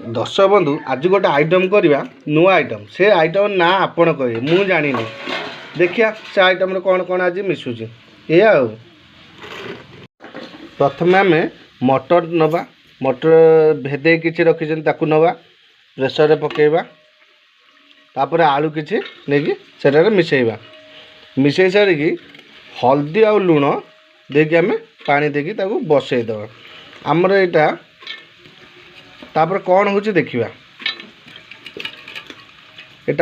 दर्शक बंधु आज गोटे आइटम करवा नुआ आइटम से आइटम ना आपण कहे मु जानी देखिया से आइटम कौन कौन आज मिसुची ये प्रथम आम मटर नवा मटर भेदे किसी रखी नवा प्रेसर रे पकेबा तापर आलू किसी नहीं से मिसेबा मिसई सारिकी हल्दी आ लुण देकी आम पानी देकी ताकू बसईदे आमर यहाँ तापर कौन हो देखा यहाँ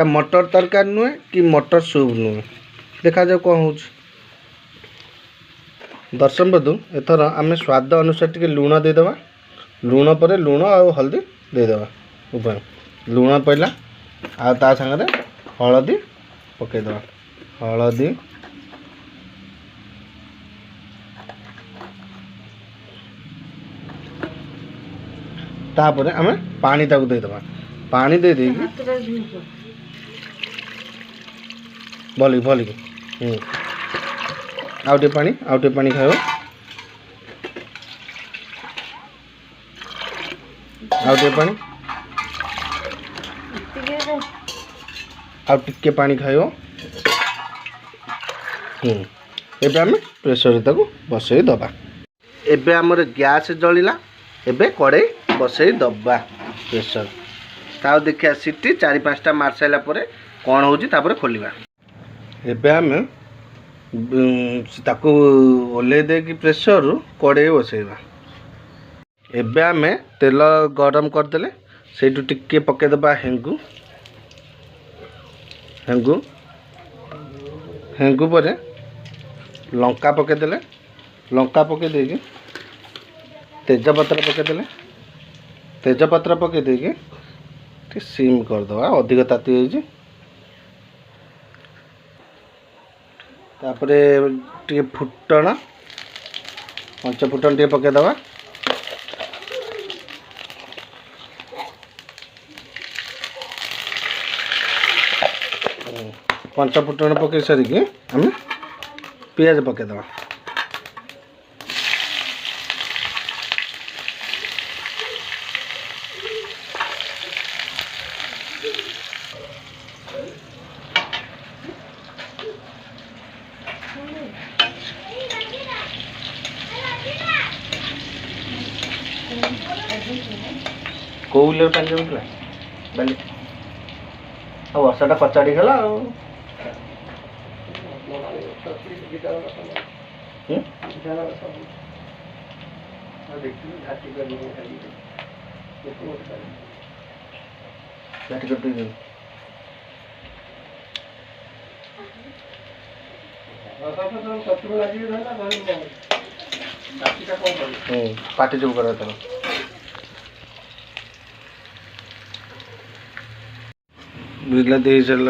मटर तरकारी नुहे कि मटर सूप नुहे देखा जाओ कौन हो दर्शक बंधु एथर आम स्वाद अनुसार टी लुण देदेबा लुण पर लुण आ हल्दी देदेबा उपर लुण पड़ा आ ता सागरे हलदी पकईदेबा हलदी तापर आम पानी ताकू देदेबा पानी दे देकी भल भल आउटे पानी खाओ आउटे पानी आउटे पानी खाओ एबे आम प्रेसर ताकू बसई दबा एबे आमर गैस जलिला एबे कड़े बसई दबा प्रेसर ता देखिया सीटी 4-5टा मार साइला परे कौन हो खोलिबा एबे आम ताकू ओल्हे देकी प्रेसर कड़े बसईबा एबे आम तेल गरम करदेले सेठू टिके पकेदेबा हेंगू हेंगू हेंगू पर लंका पकेदेले लंका पके देकी तेजपत्र पकेदेले तेजपत्र पके देकी सीम करदे अधिक ताती हो तापरे टे फुटण पंच फुटण टे पकेदबा पंच फुटण पकई सारिकी आम पियाज पकेदबा कौ बिल पानी जमूला बाली वर्षाटा कचाड़ी गला पार्टी जो कर बिलाती हो सारा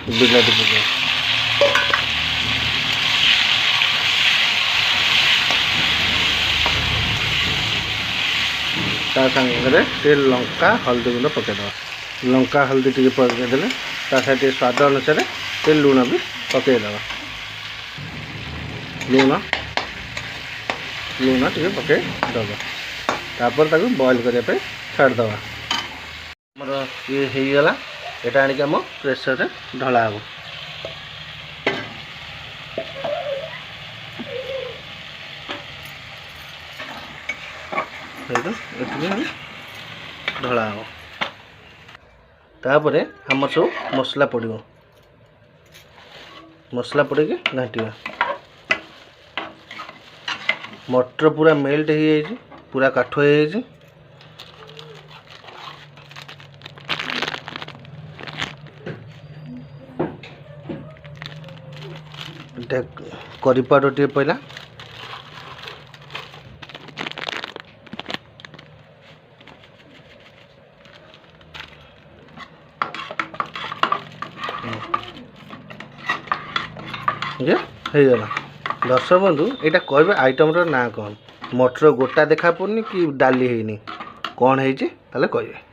बिलाती पके टे लंका हल्दी गुंड पकईदे लंका हल्दी टी पकईदे साथ स्वाद अनुसार टे लुण भी पकईदे लुण लुण टे पकईदे तापर ताकू बॉयल करने छाड़दे आमर ये होगला एटा आनिक आम प्रेसर रे ढला हो ढला हो तापर आम सब मसला पड़ो मसला पड़े घाटिया मटर पूरा मेल्ट हो जाए पूरा काठ हो जाए करी पाउडर टे पड़ा गला दर्शक बंधु यहाँ कह आइटम ना कौन मटर गोटा देखा पड़नी कि डाली है कौन है कहे।